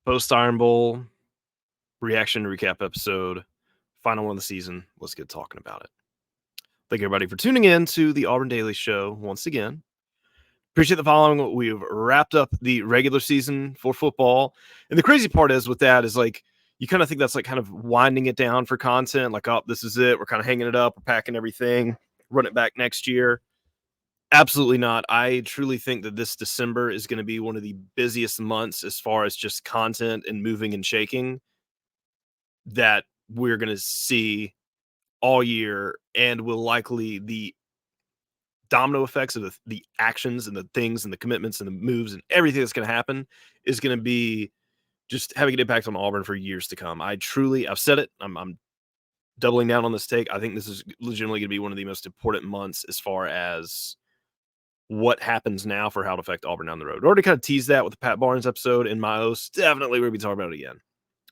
Post Iron Bowl reaction recap episode, final one of the season. Let's get talking about it. Thank you, everybody, for tuning in to the Auburn Daily Show once again. Appreciate the following. We've wrapped up the regular season for football. And the crazy part is with that is like, you kind of think that's like kind of winding it down for content. Like, oh, this is it. We're kind of hanging it up. We're packing everything, run it back next year. Absolutely not. I truly think that this December is going to be one of the busiest months as far as just content and moving and shaking that we're going to see all year, and will likely the domino effects of the actions and the things and the commitments and the moves and everything that's going to happen is going to be just having an impact on Auburn for years to come. I've said it. I'm doubling down on this take. I think this is legitimately going to be one of the most important months as far as what happens now for how to affect Auburn down the road. We already kind of teased that with the Pat Barnes episode in Myos. Definitely we're going to be talking about it again.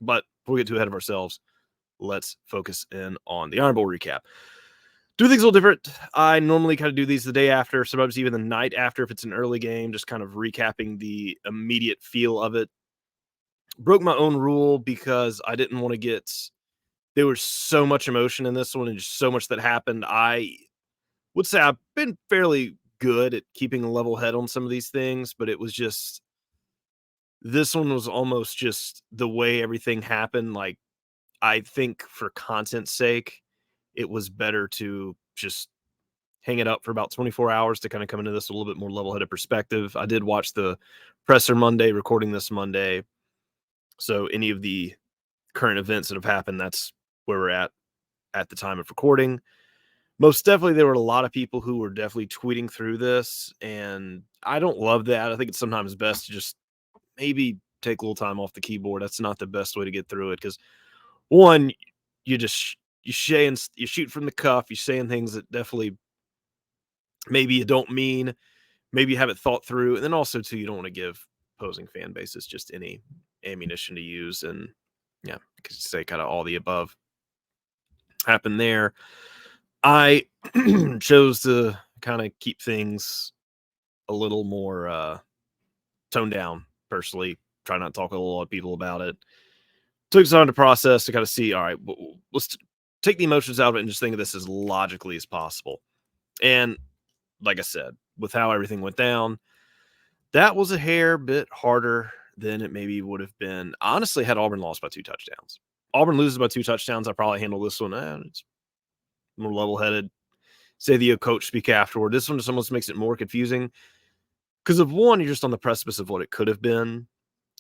But before we get too ahead of ourselves, let's focus in on the Iron Bowl recap. Do things a little different. I normally kind of do these the day after, sometimes even the night after if it's an early game, just kind of recapping the immediate feel of it. Broke my own rule because I didn't want to get – there was so much emotion in this one and just so much that happened. I would say I've been fairly good at keeping a level head on some of these things, but it was just – this one was almost just the way everything happened. Like, I think for content's sake, it was better to just hang it up for about 24 hours to kind of come into this a little bit more level-headed perspective. I did watch the presser Monday, recording this Monday. So any of the current events that have happened, that's where we're at the time of recording. Most definitely, there were a lot of people who were definitely tweeting through this, and I don't love that. I think it's sometimes best to just maybe take a little time off the keyboard. That's not the best way to get through it because, one, you shoot from the cuff. You're saying things that definitely maybe you don't mean, maybe you haven't thought through. And then also, too, you don't want to give opposing fan bases just any ammunition to use. And, yeah, I could say kind of all the above happened there. I chose to kind of keep things a little more toned down, personally. Try not to talk to a lot of people about it. Took some time to process to kind of see, all right, let's take the emotions out of it and just think of this as logically as possible. And like I said, with how everything went down, that was a hair bit harder than it maybe would have been. Honestly, had Auburn lost by 2 touchdowns. Auburn loses by 2 touchdowns, I probably handle this one. It's more level-headed. Say the coach speak afterward. This one just almost makes it more confusing because of one, you're just on the precipice of what it could have been.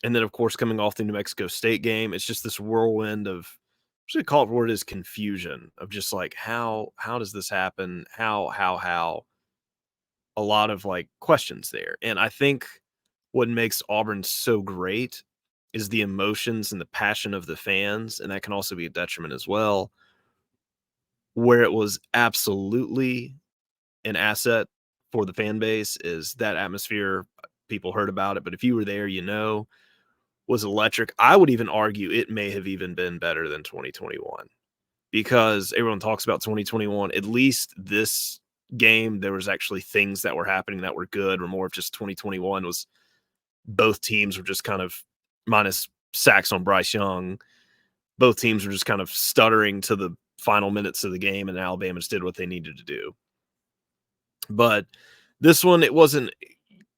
And then, of course, coming off the New Mexico State game, it's just this whirlwind of, I'm just going to call it what it is, confusion of just like, how does this happen? How? A lot of like questions there. And I think what makes Auburn so great is the emotions and the passion of the fans. And that can also be a detriment as well, where it was absolutely an asset for the fan base is that atmosphere. People heard about it, but if you were there, was electric. I would even argue it may have even been better than 2021 because everyone talks about 2021. At least this game, there was actually things that were happening that were good, or more of just 2021 was both teams were just kind of, minus sacks on Bryce Young, both teams were just kind of stuttering to the final minutes of the game, and Alabama just did what they needed to do. But this one, it wasn't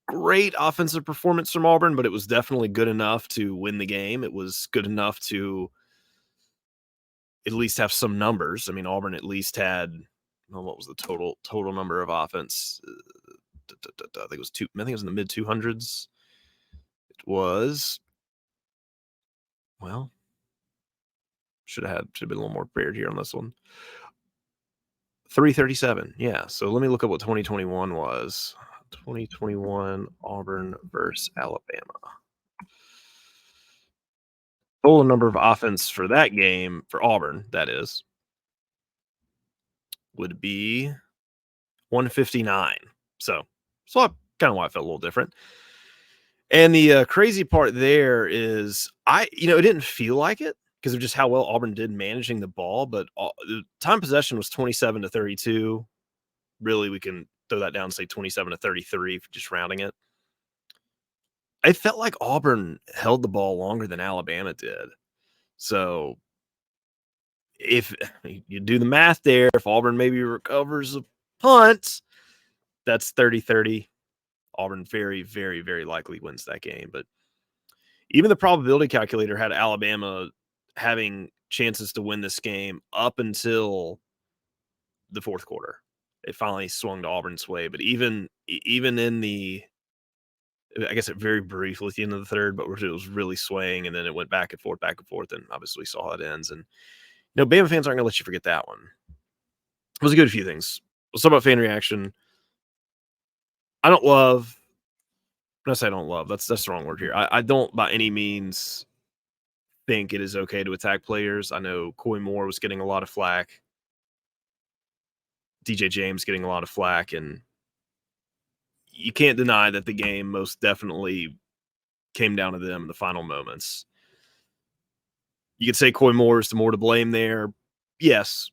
great offensive performance from Auburn, but it was definitely good enough to win the game. It was good enough to at least have some numbers. I mean, Auburn at least had, what was the total number of offense? I think it was I think it was in the mid 200s. It was, well, should have been a little more prepared here on this one. 337. Yeah. So let me look up what 2021 was. 2021 Auburn versus Alabama. Total number of offense for that game, for Auburn, that is, would be 159. So kind of why I felt a little different. And the crazy part there is it didn't feel like it because of just how well Auburn did managing the ball, but the time possession was 27-32. Really, we can throw that down and say 27-33, just rounding it. I felt like Auburn held the ball longer than Alabama did. So if you do the math there, if Auburn maybe recovers a punt, that's 30-30. Auburn very, very, very likely wins that game. But even the probability calculator had Alabama having chances to win this game up until the fourth quarter. It finally swung to Auburn's way. But even in the, I guess it very briefly at the end of the third, but it was really swaying, and then it went back and forth, and obviously saw how it ends. And Bama fans aren't going to let you forget that one. It was a good few things. Let's talk about fan reaction. I don't love. When I say I don't love, that's the wrong word here. I don't by any means think it is okay to attack players. I know Coy Moore was getting a lot of flack. DJ James getting a lot of flack, and you can't deny that the game most definitely came down to them in the final moments. You could say Coy Moore is more to blame there. Yes,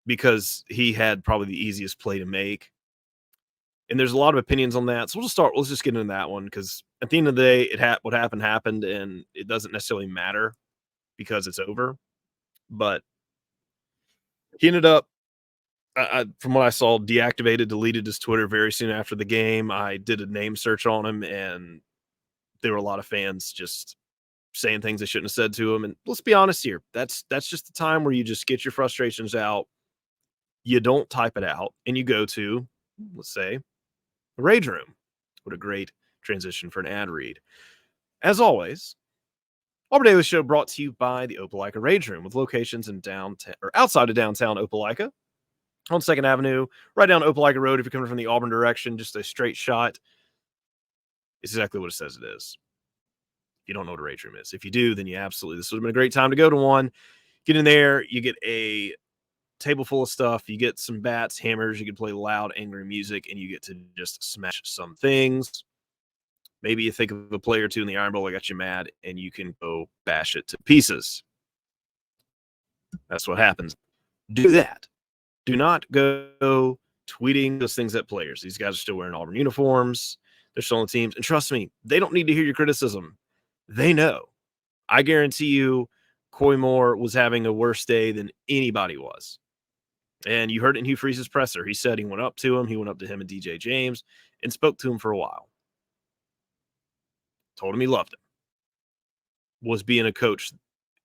because he had probably the easiest play to make. And there's a lot of opinions on that. So let's just get into that one, because at the end of the day, what happened, and it doesn't necessarily matter because it's over. But he ended up, from what I saw, deleted his Twitter very soon after the game. I did a name search on him, and there were a lot of fans just saying things they shouldn't have said to him. And let's be honest here, that's just the time where you just get your frustrations out. You don't type it out, and you go to, let's say, the Rage Room. What a great transition for an ad read. As always, Auburn Daily Show brought to you by the Opelika Rage Room, with locations in downtown or outside of downtown Opelika, on 2nd Avenue, right down Opelika Road. If you're coming from the Auburn direction, just a straight shot. It's exactly what it says it is. If you don't know what a Rage Room is. If you do, then this would have been a great time to go to one. Get in there, you get a table full of stuff, you get some bats, hammers, you can play loud, angry music, and you get to just smash some things. Maybe you think of a play or two in the Iron Bowl that got you mad, and you can go bash it to pieces. That's what happens. Do that. Do not go tweeting those things at players. These guys are still wearing Auburn uniforms. They're still on the teams. And trust me, they don't need to hear your criticism. They know. I guarantee you, Coy Moore was having a worse day than anybody was. And you heard it in Hugh Freeze's presser. He said he went up to him. He went up to him and DJ James and spoke to him for a while. Told him he loved him. Was being a coach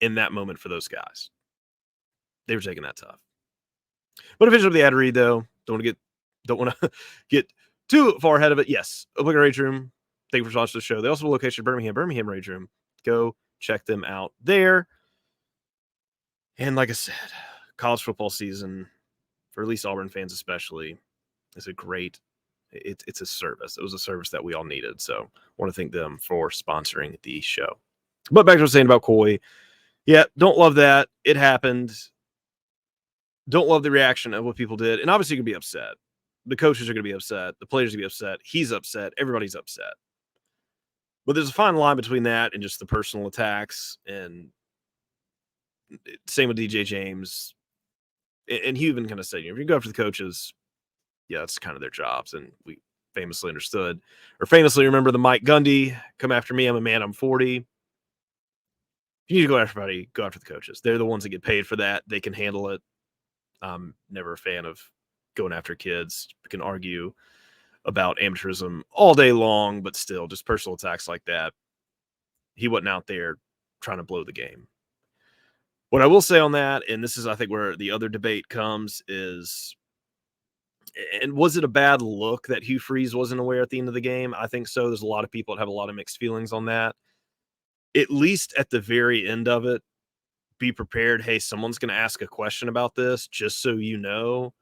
in that moment for those guys. They were taking that tough. But to finish up the ad read, though, don't want to get too far ahead of it. Yes, Open Rage Room. Thank you for watching the show. They also have a location in Birmingham Rage Room. Go check them out there. And like I said, college football season, for at least Auburn fans especially, is a great. It's a service. It was a service that we all needed. So I want to thank them for sponsoring the show. But back to what I was saying about Coy. Yeah, don't love that. It happened. Don't love the reaction of what people did. And obviously, you can be upset. The coaches are going to be upset. The players are going to be upset. He's upset. Everybody's upset. But there's a fine line between that and just the personal attacks. And same with DJ James. And he even kind of said, if you go after the coaches, yeah, that's kind of their jobs. And we famously remember the Mike Gundy, come after me, I'm a man, I'm 40. If you need to go after everybody, go after the coaches. They're the ones that get paid for that. They can handle it. I'm never a fan of going after kids. We can argue about amateurism all day long, but still, just personal attacks like that. He wasn't out there trying to blow the game. What I will say on that, and this is, I think, where the other debate comes, is, and was it a bad look that Hugh Freeze wasn't aware at the end of the game? I think so. There's a lot of people that have a lot of mixed feelings on that. At least at the very end of it, be prepared. Hey, someone's going to ask a question about this, just so you know.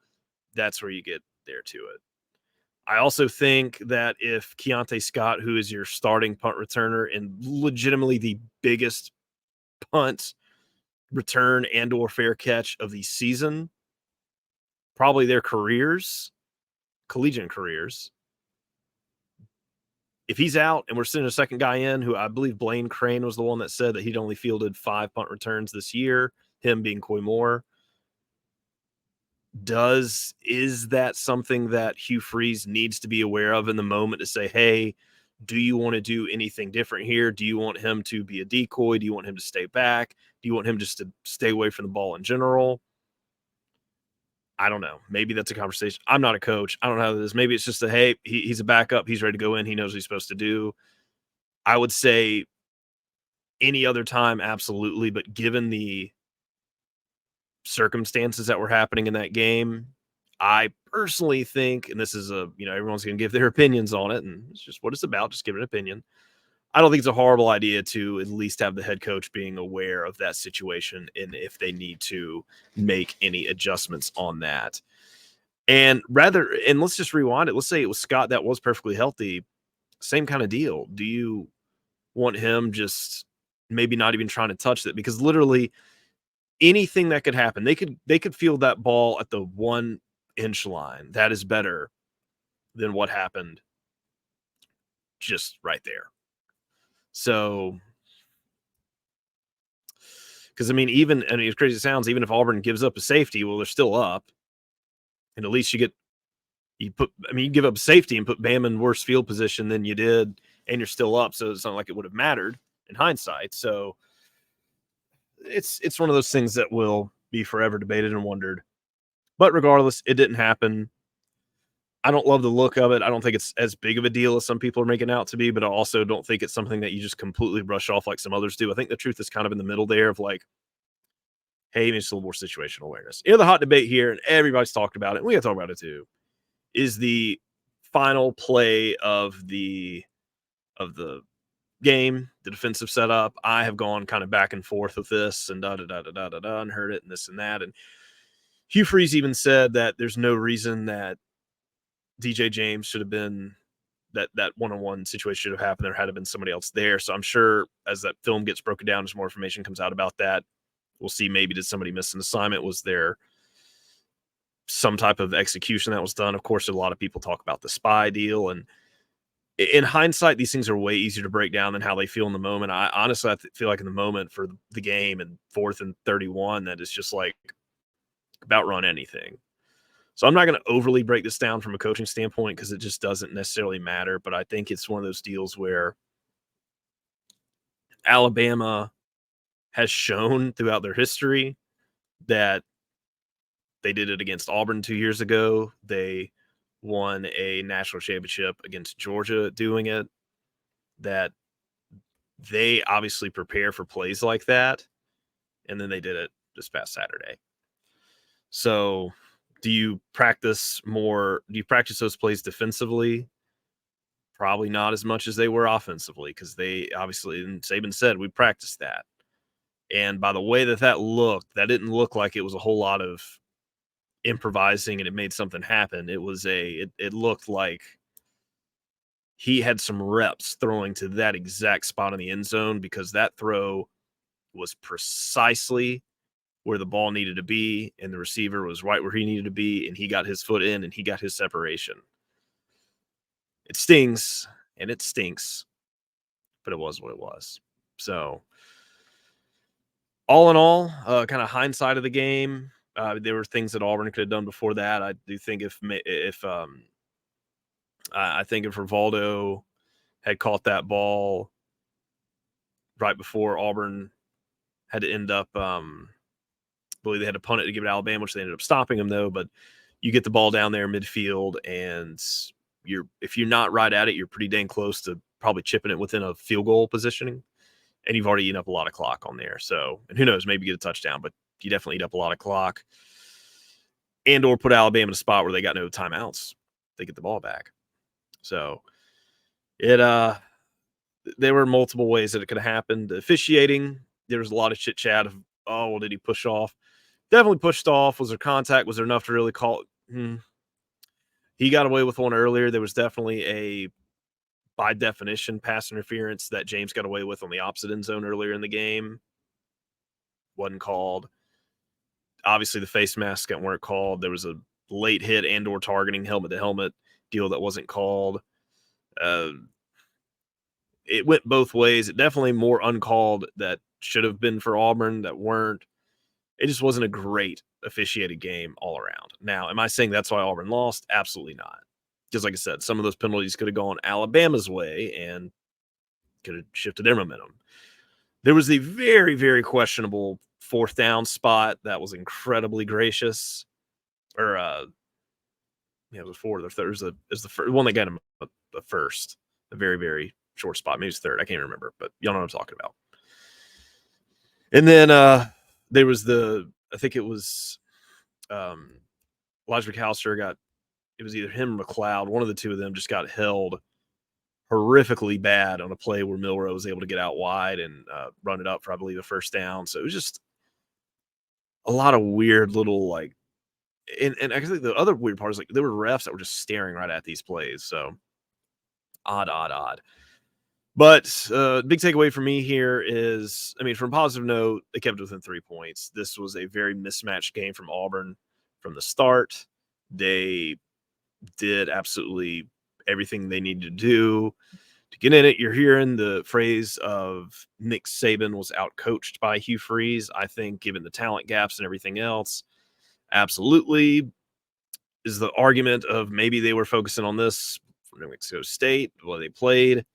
That's where you get there to it. I also think that if Keontae Scott, who is your starting punt returner and legitimately the biggest punt return and or fair catch of the season, probably their careers, collegiate careers, if he's out and we're sending a second guy in, who I believe Blaine Crane was the one that said that he'd only fielded 5 punt returns this year, him being Coy Moore, is that something that Hugh Freeze needs to be aware of in the moment to say, hey, Do you want to do anything different here? Do you want him to be a decoy? Do you want him to stay back? Do you want him just to stay away from the ball in general? I don't know. Maybe that's a conversation. I'm not a coach. I don't know how this. Maybe it's just a hey, he's a backup. He's ready to go in. He knows what he's supposed to do. I would say any other time, absolutely. But given the circumstances that were happening in that game, I personally think, and this is everyone's going to give their opinions on it, and it's just what it's about. Just give an opinion. I don't think it's a horrible idea to at least have the head coach being aware of that situation and if they need to make any adjustments on that. And let's just rewind it. Let's say it was Scott that was perfectly healthy. Same kind of deal. Do you want him just maybe not even trying to touch it? Because literally anything that could happen, they could field that ball at the 1-inch line. That is better than what happened just right there. So, because as crazy as it sounds, even if Auburn gives up a safety, well, they're still up, and at least you give up safety and put Bam in worse field position than you did, and you're still up. So it's not like it would have mattered in hindsight. So it's one of those things that will be forever debated and wondered. But regardless, it didn't happen. I don't love the look of it. I don't think it's as big of a deal as some people are making out to be, but I also don't think it's something that you just completely brush off like some others do. I think the truth is kind of in the middle there of like, hey, maybe it's a little more situational awareness. The hot debate here, and everybody's talked about it, and we got to talk about it too, is the final play of the game, the defensive setup. I have gone kind of back and forth with this and and heard it and this and that. And Hugh Freeze even said that there's no reason that DJ James should have been that one-on-one situation should have happened. There had to been somebody else there. So I'm sure as that film gets broken down, as more information comes out about that, we'll see maybe did somebody miss an assignment? Was there some type of execution that was done? Of course, a lot of people talk about the spy deal. And in hindsight, these things are way easier to break down than how they feel in the moment. I honestly feel like in the moment for the game and 4th and 31, that it's just like about run anything. So I'm not going to overly break this down from a coaching standpoint because it just doesn't necessarily matter. But I think it's one of those deals where Alabama has shown throughout their history that they did it against Auburn 2 years ago. They won a national championship against Georgia doing it, that they obviously prepare for plays like that. And then they did it this past Saturday. So do you practice those plays defensively? Probably not as much as they were offensively, because they obviously, and Saban said, we practiced that. And by the way that looked, that didn't look like it was a whole lot of improvising and it made something happen. It looked like he had some reps throwing to that exact spot in the end zone, because that throw was precisely where the ball needed to be, and the receiver was right where he needed to be, and he got his foot in and he got his separation. It stings and it stinks, but it was what it was. So all in all, kind of hindsight of the game, there were things that Auburn could have done before that. I do think if Rivaldo had caught that ball right before Auburn had to end up, I believe they had to punt it to give it to Alabama, which they ended up stopping him though. But you get the ball down there midfield, and if you're not right at it, you're pretty dang close to probably chipping it within a field goal positioning, and you've already eaten up a lot of clock on there. So, and who knows, maybe get a touchdown, but you definitely eat up a lot of clock, and or put Alabama in a spot where they got no timeouts. They get the ball back. So there were multiple ways that it could have happened. The officiating, there was a lot of chit chat of, oh, well, did he push off? Definitely pushed off. Was there contact? Was there enough to really call it? He got away with one earlier. There was definitely by definition, pass interference that James got away with on the opposite end zone earlier in the game. Wasn't called. Obviously, the face masks weren't called. There was a late hit and or targeting helmet-to-helmet deal that wasn't called. It went both ways. It definitely more uncalled that should have been for Auburn that weren't. It just wasn't a great officiated game all around. Now, am I saying that's why Auburn lost? Absolutely not. because, like I said, some of those penalties could have gone Alabama's way and could have shifted their momentum. There was a very, very questionable fourth down spot that was incredibly gracious. Or yeah, it was fourth. The third is the first one that got him the first, a very, very short spot. Maybe it's third. I can't remember, but y'all know what I'm talking about. And then there was I think it was um, Elijah McAllister got, it was either him or McLeod. One of the two of them just got held horrifically bad on a play where Milrow was able to get out wide and run it up for, I believe, a first down. So it was just a lot of weird little, like, and I think the other weird part is, like, there were refs that were just staring right at these plays. So odd, odd, odd. But big takeaway for me here is, I mean, from a positive note, they kept it within 3 points. This was a very mismatched game from Auburn from the start. They did absolutely everything they needed to do to get in it. You're hearing the phrase of Nick Saban was outcoached by Hugh Freeze. I think, given the talent gaps and everything else, absolutely is the argument of maybe they were focusing on this from New Mexico State, what they played.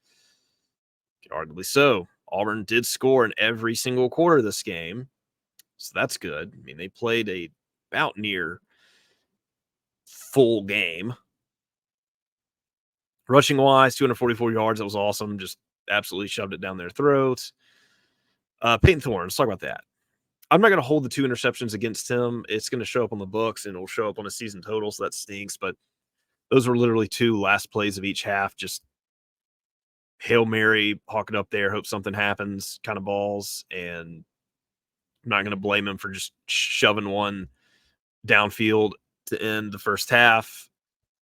Arguably so. Auburn did score in every single quarter of this game, so that's good. I mean, they played a about near full game. Rushing wise, 244 yards. That was awesome. Just absolutely shoved it down their throats. Peyton Thorne, let's talk about that. I'm not going to hold the 2 interceptions against him. It's going to show up on the books and it'll show up on a season total, so that stinks. But those were literally 2 last plays of each half. Just Hail Mary, hawk it up there, hope something happens kind of balls. And I'm not going to blame him for just shoving one downfield to end the first half.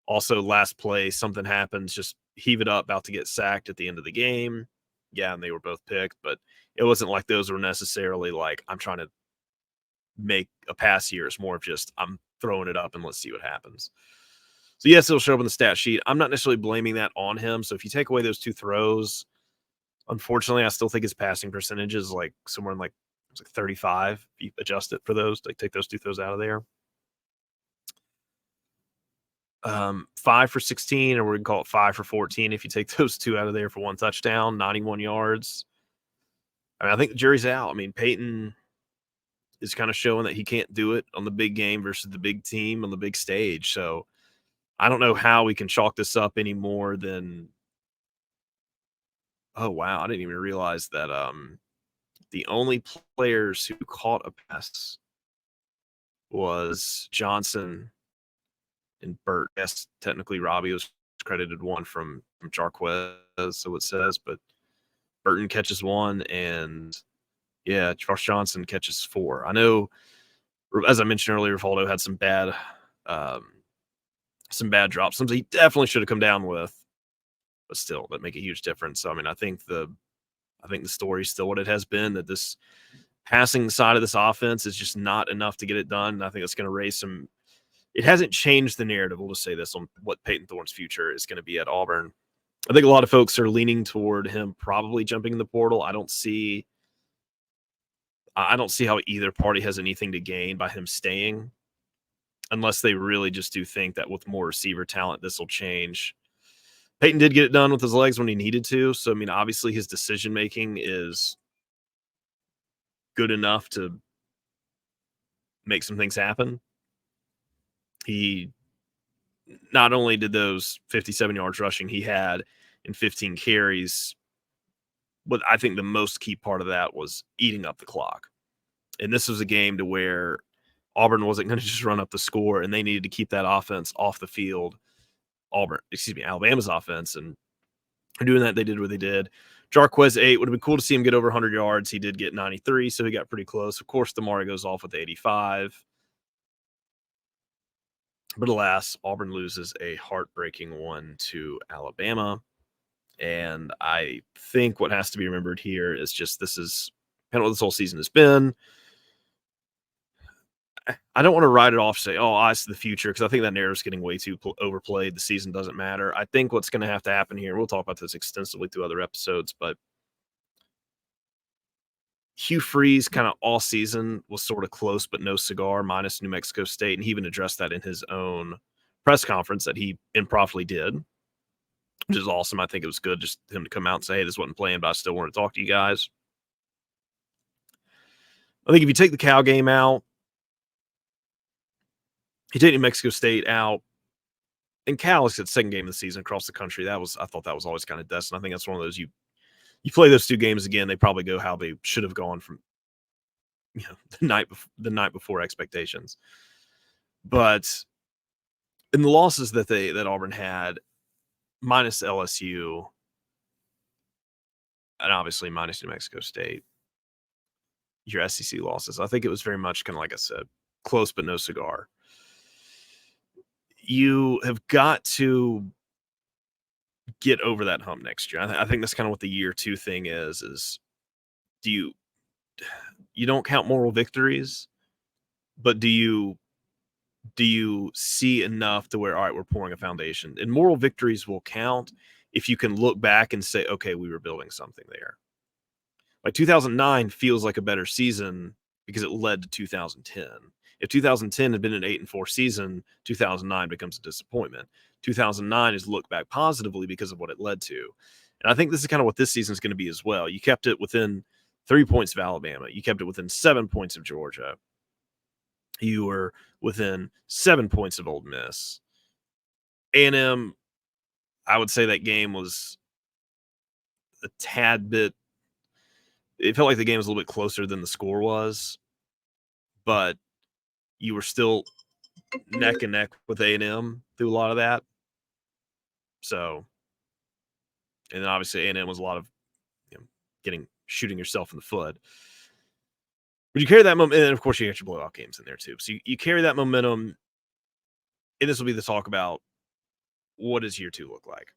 Also, last play, something happens, just heave it up, about to get sacked at the end of the game. Yeah, and they were both picked, but it wasn't like those were necessarily like, I'm trying to make a pass here. It's more of just, I'm throwing it up and let's see what happens. So, yes, it'll show up on the stat sheet. I'm not necessarily blaming that on him. So, if you take away those 2 throws, unfortunately, I still think his passing percentage is like somewhere in like, it's like 35. If you adjust it for those, like take those 2 throws out of there. 5 for 16, or we can call it 5 for 14 if you take those 2 out of there for 1 touchdown, 91 yards. I mean, I think the jury's out. I mean, Peyton is kind of showing that he can't do it on the big game versus the big team on the big stage. So I don't know how we can chalk this up any more than, oh wow, I didn't even realize that the only players who caught a pass was Johnson and Burt. Yes, technically Robbie was credited one from Jarquez, so it says, but Burton catches 1, and yeah, Josh Johnson catches 4. I know, as I mentioned earlier, Rivaldo had some bad drops, some he definitely should have come down with, but still, that make a huge difference. So, I mean, I think the story is still what it has been, that this passing side of this offense is just not enough to get it done. And I think it's going to raise some. It hasn't changed the narrative. We'll just say this on what Peyton Thorne's future is going to be at Auburn. I think a lot of folks are leaning toward him probably jumping in the portal. I don't see how either party has anything to gain by him staying, unless they really just do think that with more receiver talent, this will change. Peyton did get it done with his legs when he needed to. So, I mean, obviously his decision making is good enough to make some things happen. He not only did those 57 yards rushing he had in 15 carries, but I think the most key part of that was eating up the clock. And this was a game to where Auburn wasn't going to just run up the score, and they needed to keep that offense off the field. Alabama's offense, and doing that, they did what they did. Jarquez 8, would have been cool to see him get over 100 yards. He did get 93, so he got pretty close. Of course, Damari goes off with 85. But alas, Auburn loses a heartbreaking one to Alabama. And I think what has to be remembered here is just, this is kind of what this whole season has been. I don't want to write it off, say, oh, eyes to the future, because I think that narrative's getting way too overplayed. The season doesn't matter. I think what's going to have to happen here, we'll talk about this extensively through other episodes, but Hugh Freeze kind of all season was sort of close but no cigar, minus New Mexico State, and he even addressed that in his own press conference that he improperly did, which is awesome. I think it was good just him to come out and say, hey, this wasn't playing, but I still want to talk to you guys. I think if you take the Cal game out, you take New Mexico State out, and Cal is its second game of the season across the country. I thought that was always kind of destined. I think that's one of those you play those two games again, they probably go how they should have gone from the night before expectations. But in the losses that Auburn had, minus LSU, and obviously minus New Mexico State, your SEC losses, I think it was very much kind of like I said, close but no cigar. You have got to get over that hump next year. I think that's kind of what the year two thing is do you don't count moral victories, but do you see enough to where, all right, we're pouring a foundation, and moral victories will count if you can look back and say, okay, we were building something there. Like 2009 feels like a better season because it led to 2010. If 2010 had been an 8-4 season, 2009 becomes a disappointment. 2009 is looked back positively because of what it led to. And I think this is kind of what this season is going to be as well. You kept it within 3 points of Alabama. You kept it within 7 points of Georgia. You were within 7 points of Ole Miss. A&M, I would say that game was a tad bit. It felt like the game was a little bit closer than the score was, but you were still neck and neck with A&M through a lot of that. So, and then obviously A&M was a lot of shooting yourself in the foot. But you carry that momentum, and of course you got your blowout games in there too. So you carry that momentum, and this will be the talk about what does year two look like?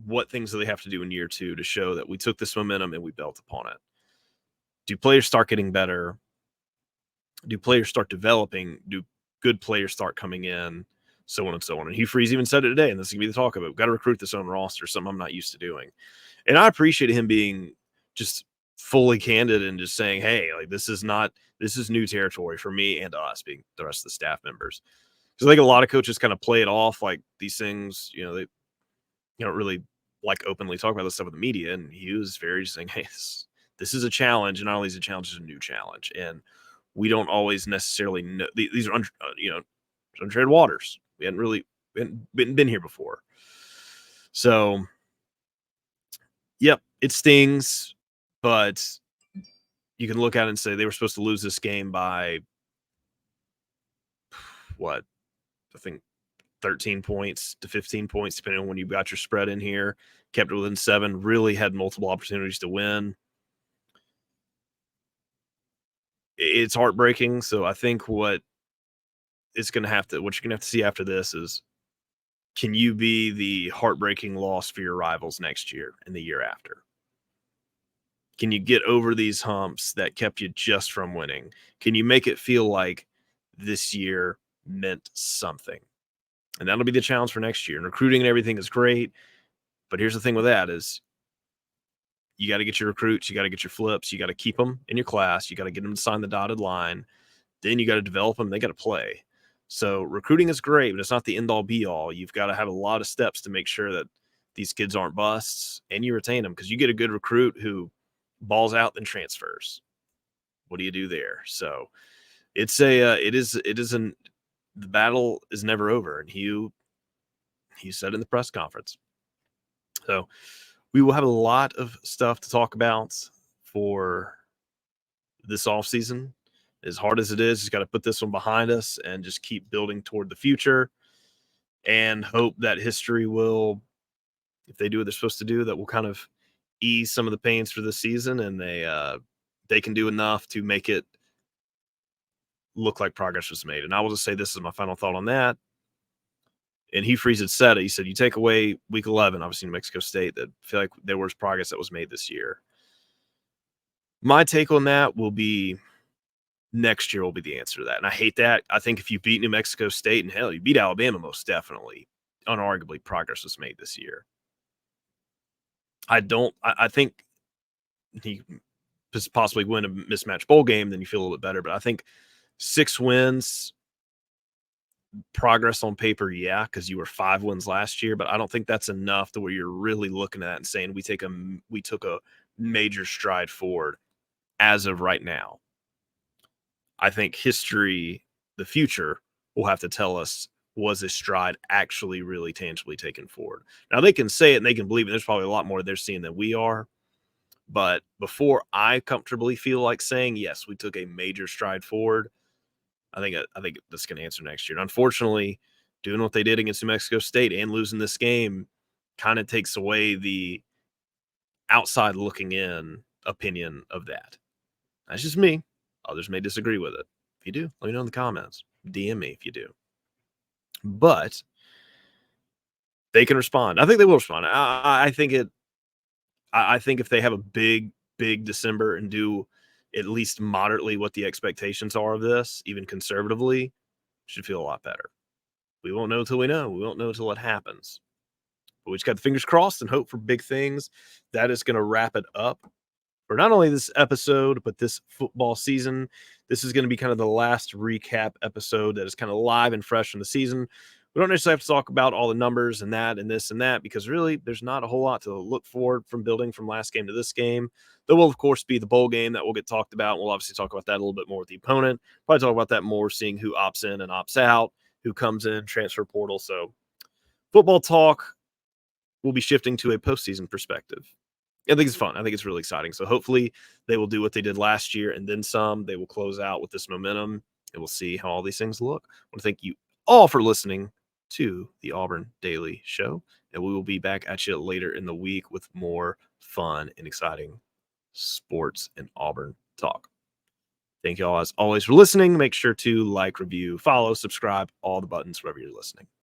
What things do they have to do in year two to show that we took this momentum and we built upon it? Do players start getting better? Do players start developing? Do good players start coming in? So on and so on. And Hugh Freeze even said it today, and this is going to be the talk of it. We've got to recruit this own roster, something I'm not used to doing. And I appreciate him being just fully candid and just saying, hey, like this is new territory for me and us, being the rest of the staff members. Because I think a lot of coaches kind of play it off like these things, they don't really like openly talk about this stuff with the media. And he was very just saying, hey, this is a challenge, and not only is it a challenge, it's a new challenge. And we don't always necessarily know. These are untread waters. We hadn't really been here before. So, yep, it stings, but you can look at it and say they were supposed to lose this game by what? I think 13 points to 15 points, depending on when you got your spread in here. Kept it within 7, really had multiple opportunities to win. It's heartbreaking. So I think what you're going to have to see after this is, can you be the heartbreaking loss for your rivals next year and the year after? Can you get over these humps that kept you just from winning? Can you make it feel like this year meant something? And that'll be the challenge for next year. And recruiting and everything is great. But here's the thing with that is you got to get your recruits, you got to get your flips, you got to keep them in your class, you got to get them to sign the dotted line. Then you got to develop them, they got to play. So recruiting is great, but it's not the end-all be-all. You've got to have a lot of steps to make sure that these kids aren't busts, and you retain them, because you get a good recruit who balls out then transfers. What do you do there? So the battle is never over, and he said in the press conference. So we will have a lot of stuff to talk about for this offseason. As hard as it is, just got to put this one behind us and just keep building toward the future and hope that history will, if they do what they're supposed to do, that will kind of ease some of the pains for this season, and they can do enough to make it look like progress was made. And I will just say, this is my final thought on that. And Hugh Freeze had said it. He said, you take away week 11, obviously New Mexico State, that feel like there was progress that was made this year. My take on that will be next year will be the answer to that. And I hate that. I think if you beat New Mexico State, and hell, you beat Alabama, most definitely, unarguably, progress was made this year. I think he possibly win a mismatched bowl game, then you feel a little bit better. But I think 6 wins, progress on paper, yeah, because you were 5 wins last year, but I don't think that's enough to where you're really looking at it and saying we took a major stride forward as of right now. I think history, the future, will have to tell us, was this stride actually really tangibly taken forward? Now they can say it and they can believe it. There's probably a lot more they're seeing than we are. But before I comfortably feel like saying, yes, we took a major stride forward, I think that's going to answer next year. And unfortunately, doing what they did against New Mexico State and losing this game kind of takes away the outside looking in opinion of that. That's just me. Others may disagree with it. If you do, let me know in the comments. DM me if you do. But they can respond. I think they will respond. I think it. I think if they have a big December and do at least moderately what the expectations are of this, even conservatively, should feel a lot better. We won't know until we know. We won't know until it happens. But we just got the fingers crossed and hope for big things. That is going to wrap it up for not only this episode, but this football season. This is going to be kind of the last recap episode that is kind of live and fresh in the season. We don't necessarily have to talk about all the numbers and that and this and that because really there's not a whole lot to look forward from building from last game to this game. There will, of course, be the bowl game that will get talked about. We'll obviously talk about that a little bit more with the opponent. Probably talk about that more, seeing who opts in and opts out, who comes in, transfer portal. So football talk will be shifting to a postseason perspective. I think it's fun. I think it's really exciting. So hopefully they will do what they did last year and then some. They will close out with this momentum and we'll see how all these things look. I want to thank you all for listening to the Auburn Daily Show. And we will be back at you later in the week with more fun and exciting sports and Auburn talk. Thank you all as always for listening. Make sure to like, review, follow, subscribe, all the buttons wherever you're listening.